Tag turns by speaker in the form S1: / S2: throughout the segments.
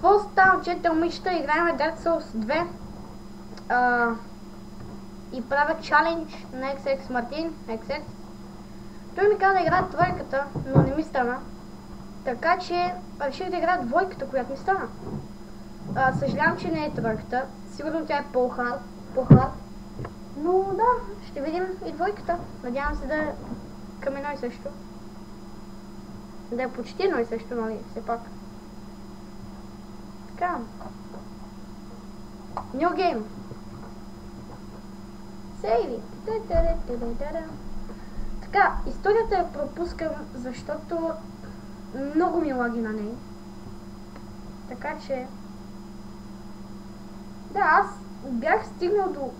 S1: Какво става, че момичета играем Dark Souls 2 и правя чалендж на XX Мартин, XX. Той ми каза да играя тройката, но не ми стана. Така че реших да играя двойката, която ми стана. Съжалявам, че не е тройката. Сигурно тя е по-хард. Но да, ще видим и двойката. Надявам се да е към едно и също. Да е почти едно и също, нали, все пак. Така. New game. Сейви. Така, историята я пропускам, защото много ми лаги на нея. Така че... Да, аз бях стигнал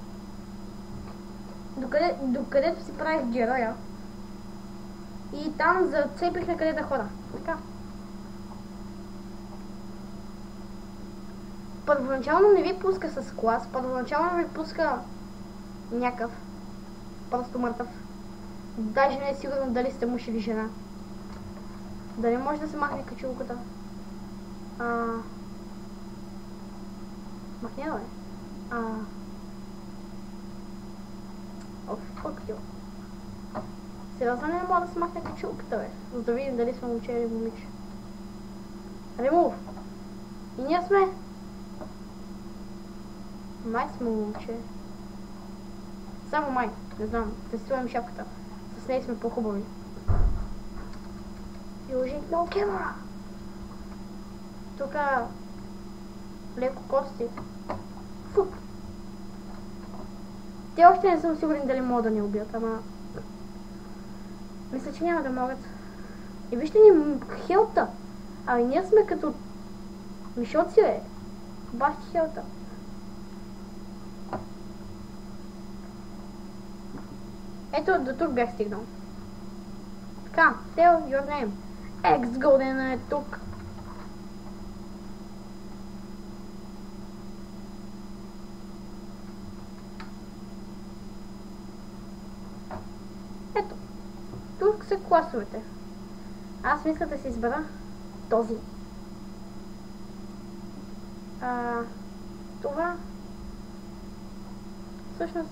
S1: до където си правих героя. И там зацепих на къде да хода. Така. Първоначално не ви пуска с клас, първоначално ви пуска някакъв. Просто мъртъв. Даже не е сигурно дали сте мъж или жена. Дали може да се махне качулката. Махне да бе. Fuck you. Сериозно не мога да се махне качулката бе. За да видим дали сме момче или момиче. Ремов. И ние сме. Май сме момче. Само май. Не знам. Тестувам шапката. С нея сме по-хубави. Using no camera. Тука леко кости. Фук. Те още не съм сигурен дали могат да ни убият, ама... Мисля, че няма да могат. И вижте ни хелта. Ами ние сме като... Мишоци бе. Бахти хелта. Ето, до тук бях стигнал. Така, tell your name. X-Golden е тук. Ето. Тук са класовете. Аз мисля да си избера този. Това. Всъщност.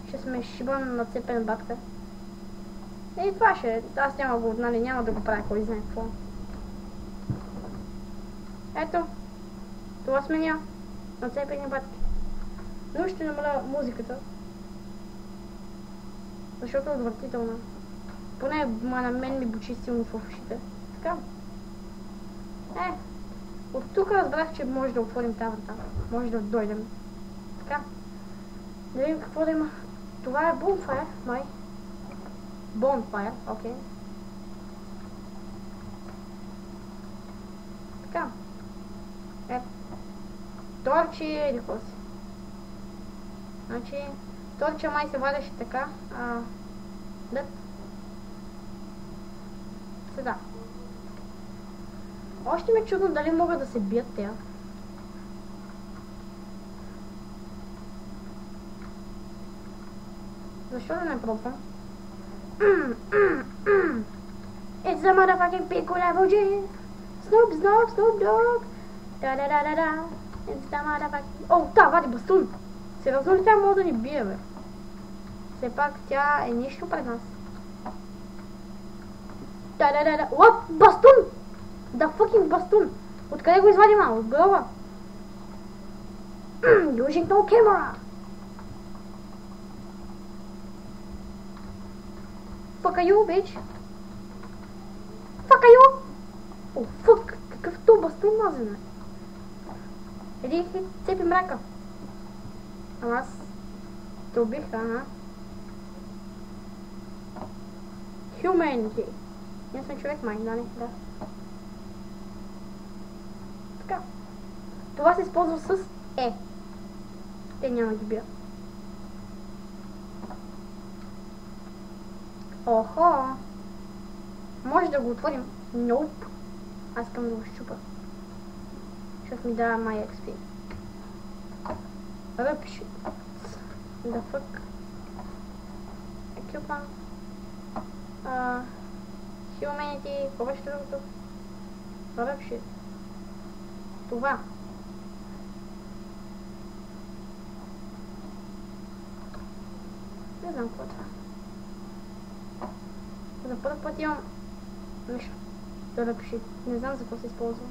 S1: Ще сме шибан на цепен батка. И това ще е. Аз няма го, нали, няма да го правя, кой знае какво. Ето. Това сме ние. На цепени батки. Но ще намаля музиката. Защото е отвратителна. Поне на мен ми бучи силно в ушите. Така. От тук разбрах, че може да отворим тази врата. Може да дойдем. Така. Да видим какво да има. Това е bonfire, май. Bonfire, окей. Така. Торчи или какво си. Значи, торча май се вадеше така. Дът. Сега. Още ми е чудно дали могат да се бият тея. Защо да не пробвам? It's the motherfucking Pico Level G. Snoop Dogg. Da-da-da-da-da. It's the motherfucking... О, да, вади бастун. Сериозно ли тя може да ни бие, бе? Все пак тя е нищо пред нас. Да-да-да-да. What? Бастун! Да fucking бастун. Откъде го извади, ма? От глава. Using no camera. Fuck are you, bitch? Fuck are you? О, fuck! Какъв то бастун мазен, бе? Еди, цепи мрака. Ама аз те убих, ага. Humanity. Ние сме човек, май, нали? Да. Така. Това се използва с Е. Те няма ги бия. Охо! Може да го отворим. Nope. Аз искам да го щупа. Защото ми дава my XP. Ръпши. The fuck. Equipment. Humanity. Какво беше другото? Ръб shit. Това. Не знам какво е това. За първ път имам нещо да ръпши. Не знам за какво се използва.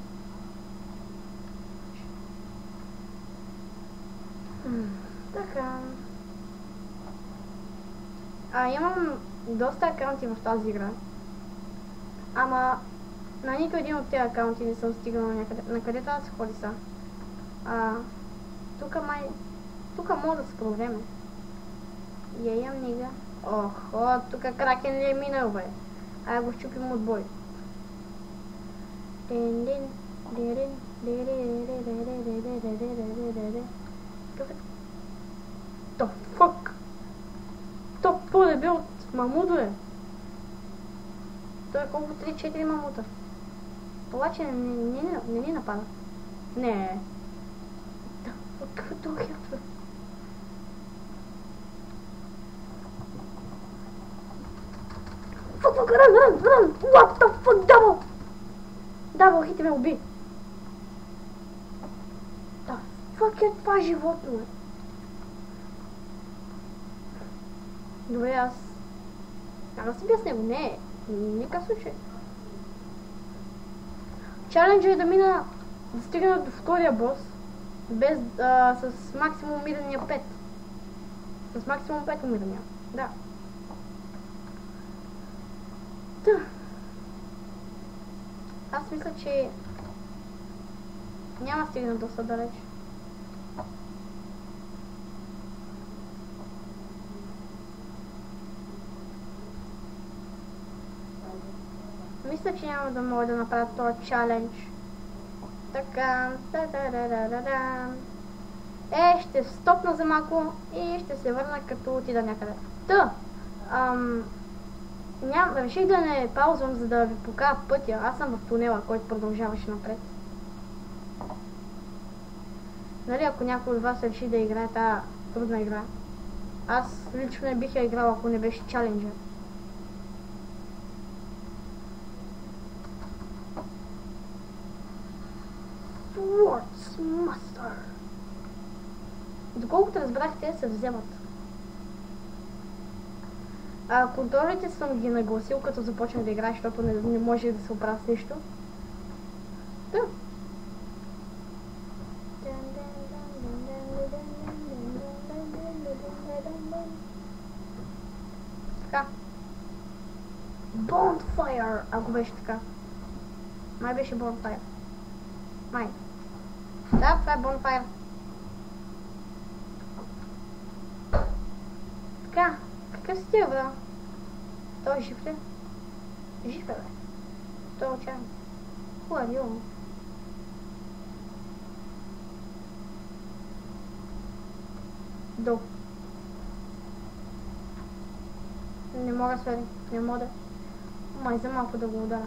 S1: Така. Имам доста акаунти в тази игра. Ама на нито един от тези акаунти не съм стигнал някъде. На къде трябва да се ходи са? Тук може да се провреме. Ям нига. Охо, тук кракен ли е минал, бе? Ай го щупим от бой. The fuck? То по-дебел от мамуто е. Той е колко 3-4 мамута. Обаче не ни напада. Не. Като хятва. Fuck, run! What the fuck, double! Double hit ме уби. The fuck е това животно, бе? Добре, аз си бия с него, не, никакъв случай. Чаленджът е да стигна до втория бос, с максимум умирания 5. С максимум 5 умирания, да. Аз мисля, че няма стигна доста далеч. Мисля, че няма да мога да направя този чалендж. Така. Ще стопна за малко и ще се върна като отида някъде. Реших да не паузвам, за да ви покажа пътя. Аз съм в тунела, който продължаваше напред. Нали, ако някой от вас реши да играе тази трудна игра, аз лично не бих я играл, ако не беше чаленджа. Swordsmaster. Доколкото разбрах, те се вземат. Контролите съм ги нагласил, като започнах да играя, защото не може да се оправя с нищо. Да. Така. Bonfire, ако беше така. Май беше Bonfire. Май. Да, това е Bonfire. Така. Какъв си тия, бра? Той е жив ли? Жив е, бе. Той е отчаян. Who are you? Долу. Не мога да свери. Не мога да. Май за малко да го удара.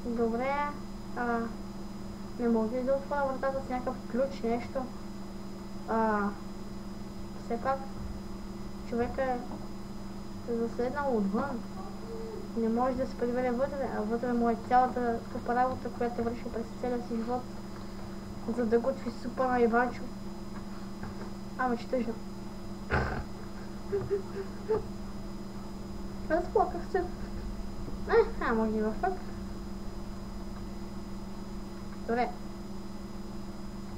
S1: Добре. Не мога ли да отворя вратата с някакъв ключ, нещо? Все пак човека е заседнал отвън. Не може да се прибере вътре, а вътре му е цялата скъпа работа, която е вършил през целия си живот, за да готви супа на Иванчо. Ама че тъжно. Разплаках се. Може и във фак. Добре.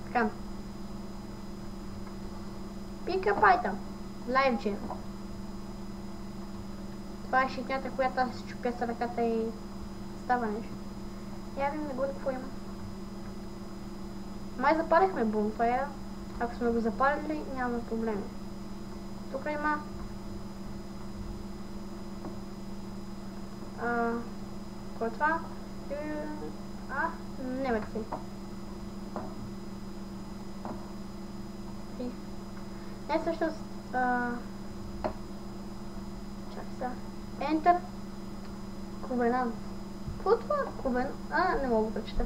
S1: Така. Pick up item. Live gem. Това е шитнята, която аз се чупя с ръката и става нещо. Я видим го какво има. Май запалихме Bonfire. Ако сме го запалили, няма проблеми. Тук има... Кой е това? Не ме си. Не, всъщност... Чакай сега. Enter. Covenant. Какво това? Covenant? Не мога да чета.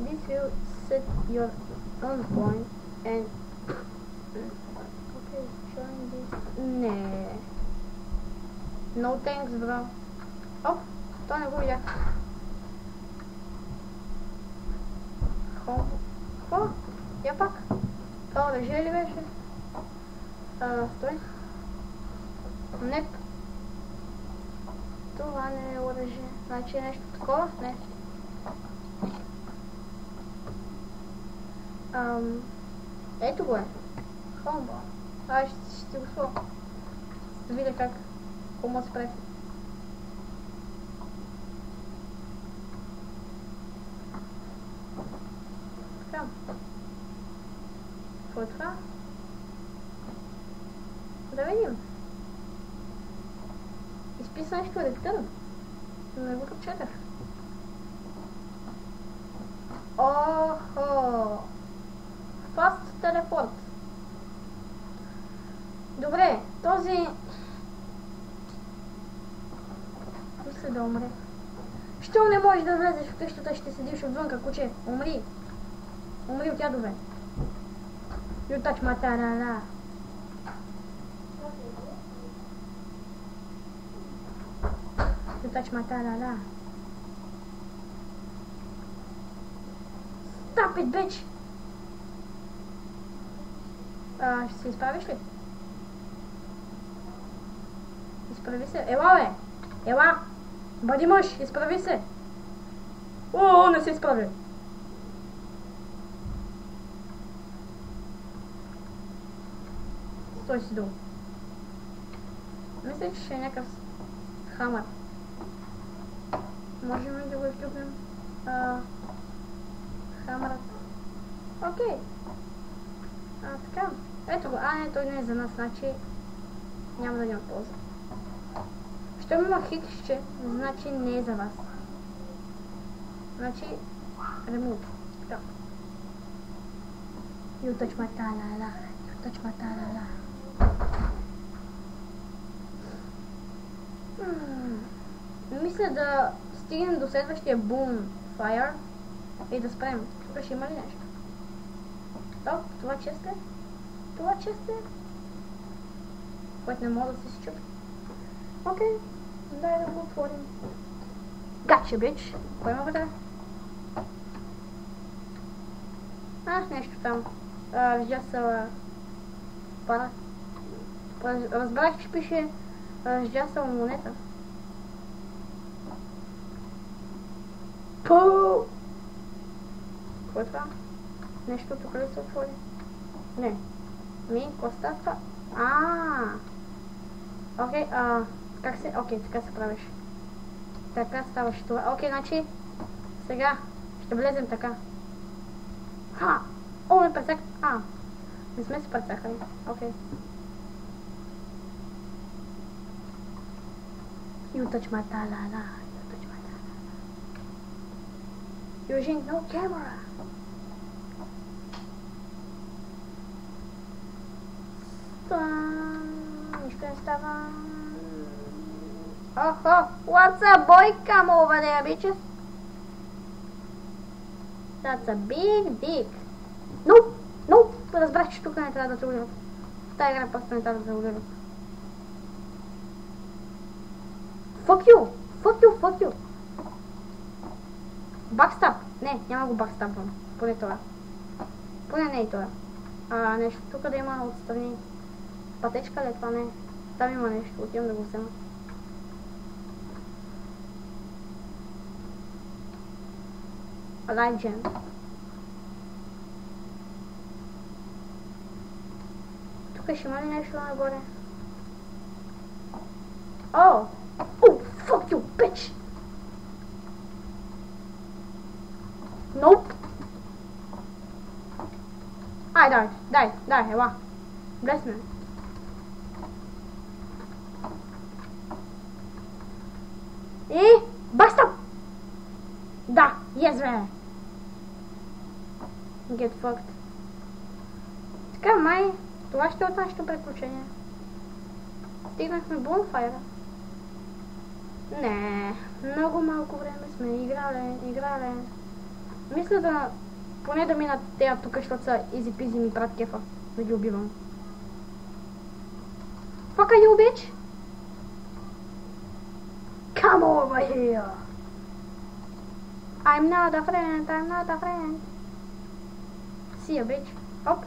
S1: This will set your own point and... Okay, showing this... Не. No thanks, бро. Оп, то не го видях. Какво? Я пак. Това оръжие ли беше? Стой. Не. Това не е оръжие. Значи е нещо такова? Не. Ето го е. Хомбо. Ще го сложа. Да видя как. Какво може да се прави. Така. Какво е това? Да видим. Изписа нещо return. Не го прочетах. Охо! Fast телепорт. Добре, този... Мисля да умре. Що не можеш да влезеш в къщата, ще седиш отвънка, куче? Умри! Умри от ядове. You touch my ta-la-la. You touch my ta-la-la. Stop it, bitch! Ще се изправиш ли? Изправи се. Ела, бе! Ела! Бъди мъж! Изправи се! О, не се изправи! Стой си долу. Мисля, че ще е някакъв хамър. Можем ли да го изключим? Хамърът. Окей. Така. Ето го. Не, той не е за нас, значи няма да няма полза. Щом има хиксче, значи не е за вас. Значи ремонт. Така. You touch my ta-la-la. You touch my ta-la-la. Мисля да стигнем до следващия Bonfire и да спрем. Тук ще има ли нещо? Топ, това чест е? Това чест е? Което не мога да се счупи. Окей, дай да го отворим. Гача, бич! Кой има вътре? Нещо там. Видя са... пара. Разбрах, че пише ръждясала монета. Пу! Какво е това? Нещо тук ли се отвори? Не. Какво става това? Окей, как се... Окей, така се правиш. Така ставаш това. Окей, значи... Сега ще влезем така. О, ме прецак... не сме се прецакали. Окей. You touch my ta-la-la. You touch my ta-la-la. Using no camera. Нищо не става. What's a boy? Come over there, bitches. That's a big dick. No! Разбрах, че тук не трябва да се ударят. В тази игра просто не трябва да се ударят. Fuck you! Бакстап! Не, няма го бакстапвам. Поне това. Поне не и това. Нещо тук да има отстрани. Пътечка ли това? Не. Там има нещо. Отивам да го взема. Alive gem. Тук ще има ли нещо нагоре? Oh, fuck you, bitch! Nope! Дай, ела. Bless me. Бакстап! Да, yes, бе! Get fucked. Така, май, това ще е от нашето приключение. Стигнахме Bonfire. Не, много малко време сме играли. Мисля да поне да минат тея тук, защото са изи-пизи ми прат кефа да ги убивам. Fuck you, bitch! Come over here. I'm not a friend, I'm not a friend. See ya, bitch. Оп.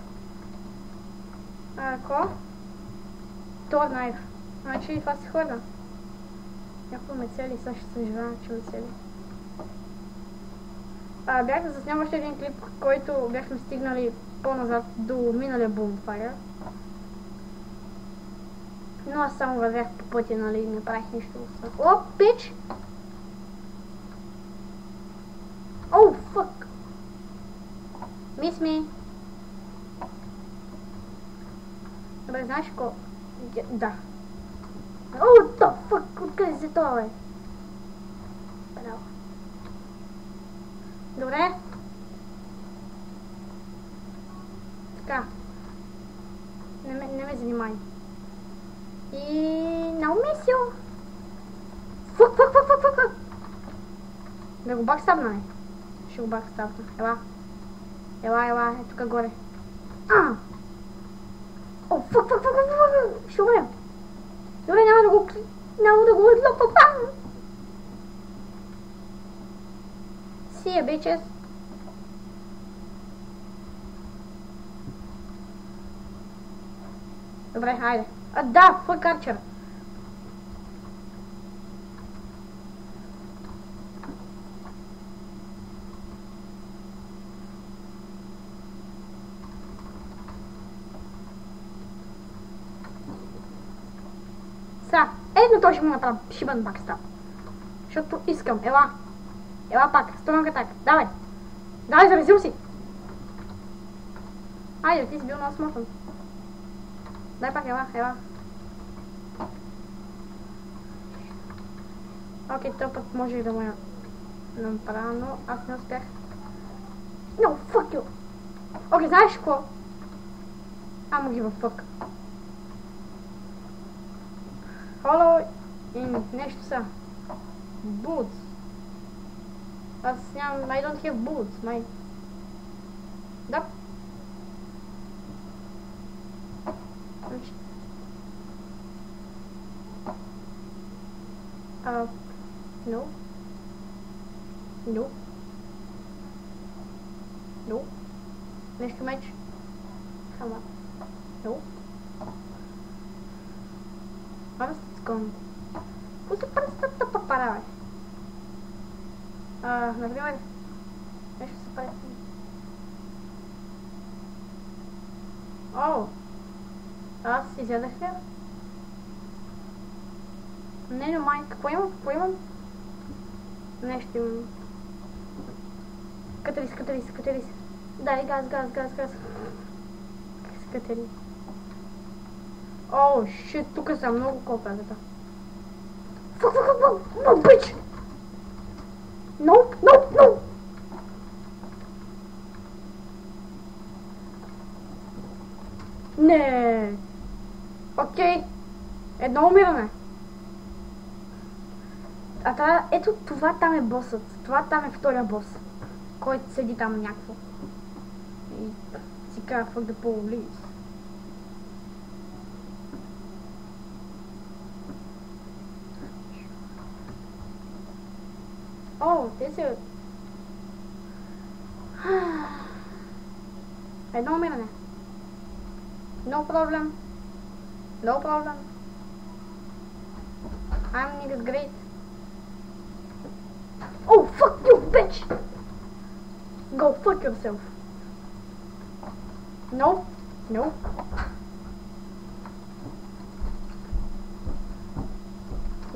S1: Ако? Това знаех. Значи това се хода. Някой ме цели, сега ще съжалявам, че ме цели. Бях да засням още един клип, който бяхме стигнали по-назад до миналия бумфайр. Но аз само вървях по пътя, нали, не правих нищо. О, пич! О, фък! Мис ми! Добре, знаеш ко? Да. О, да, фък! Откъде се това, бе? Браво. Добре. Така. Не ме занимай. И... на умисъл. Фък. Да го бакстабна, не? Ще го бакстабна. Ела, е тук горе. О, фък. Ще умрем. Добре, няма да го отлопам. See ya, bitches. Добре, хайде. Да, фък арчер. Ето той ще му направя шибан бакстап. Защото искам, ела пак, стронга так, давай, зарезил си. Айде, ти си бил много смъртен. Дай пак, ела. Окей, този път може и да му я направя, но аз не успях. No, fuck you. Окей, знаеш какво? Амо ги във fuck. Follow in нещо са. Boots. Аз нямам, I don't have boots, Да. No. Нещо меч. Хама. No. Пръстком. Какво се пръстата папара, бе? Например, нещо се прави. О! Аз изядах ли? Не, май, какво имам? Нещо имам. Катери се. Дай газ. Катери. О, шит, тук са много копелета. Fuck, no, bitch! No! Не. Окей. Едно умиране. Ето това там е босът. Това там е втория бос. Който седи там някакво. И си казва fuck the police. О, те си... Едно умиране. No problem. I'm niggas great. Oh, fuck you, bitch! Go fuck yourself. No.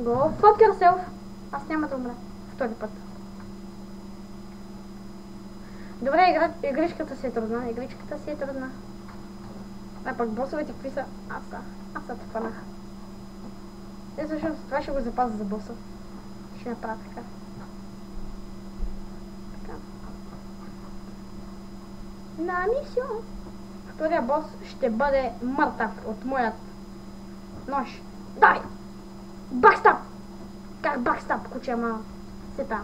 S1: Go fuck yourself. Аз няма да умра. Втори път. Добре, игричката си е трудна. А пък босовете какви са? Аз те хванах. Всъщност това ще го запазя за боса. Ще направя така. На мисио. Втория бос ще бъде мъртъв от моят нож. Дай! Бакстап! Как бакстап, куче, ама сета.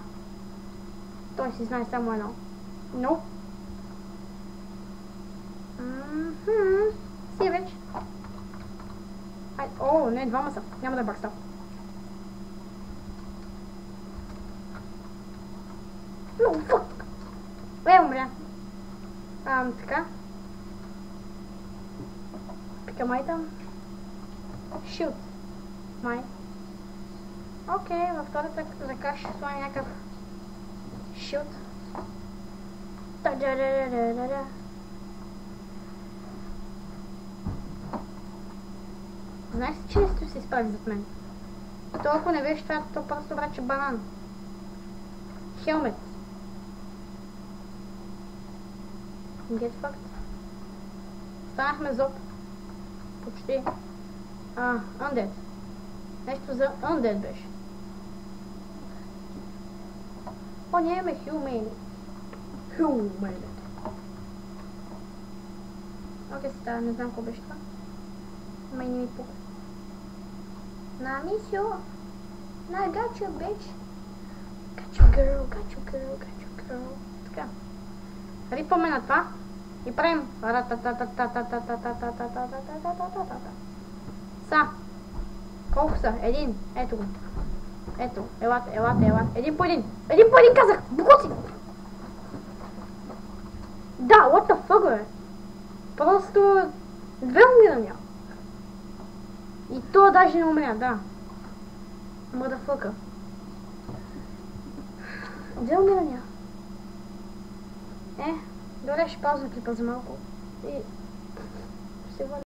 S1: Той си знае само едно. Но. Си вече. О, не, двама са. Няма да е бакстап. Умря. Така. Пика май там. Шилд. Май. Окей, във втората ръка ще сложим някакъв шилд. Та-да-да-да-да-да. Знаеш ли, че не се изправи зад мен? Толкова не виж това, то просто врача банан. Хелмет. Get fucked. Станахме зоб. Почти. Undead. Нещо за Undead беше. О, ние имаме Human. Human. Окей, сега не знам какво беше това. Май не ми пука. На мисио. На got you, bitch. Got you, girl, got you, girl, got you, girl. Така. Рипаме на това и правим Са. Колко са? Един. Ето го. Ето. Елате. Един по един. Един по един казах. Букоци. Да, what the fuck, бе? Просто две умирания. И то даже не умря, да. Motherfucker. Две умирания. Добре, ще пауза клипа за малко. И... ще се върна.